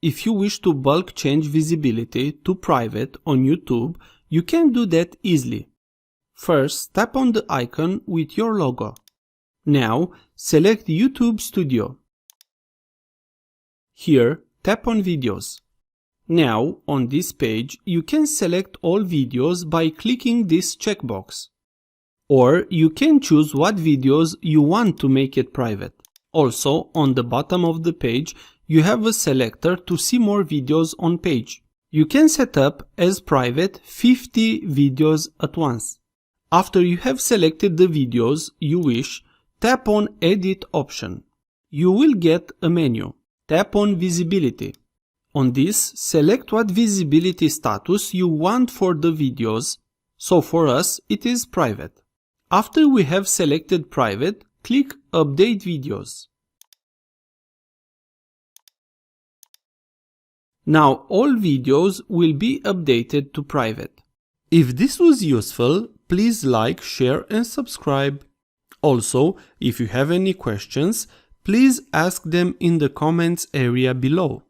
If you wish to bulk change visibility to private on YouTube, you can do that easily. First, tap on the icon with your logo. Now, select YouTube Studio. Here, tap on Videos. Now, on this page, you can select all videos by clicking this checkbox. Or you can choose what videos you want to make it private. Also, on the bottom of the page, you have a selector to see more videos on page. You can set up as private 50 videos at once. After you have selected the videos you wish, tap on Edit option. You will get a menu. Tap on Visibility. On this, select what visibility status you want for the videos. So for us, it is private. After we have selected private, click Update Videos. Now all videos will be updated to private. If this was useful, please like, share and subscribe. Also, if you have any questions, please ask them in the comments area below.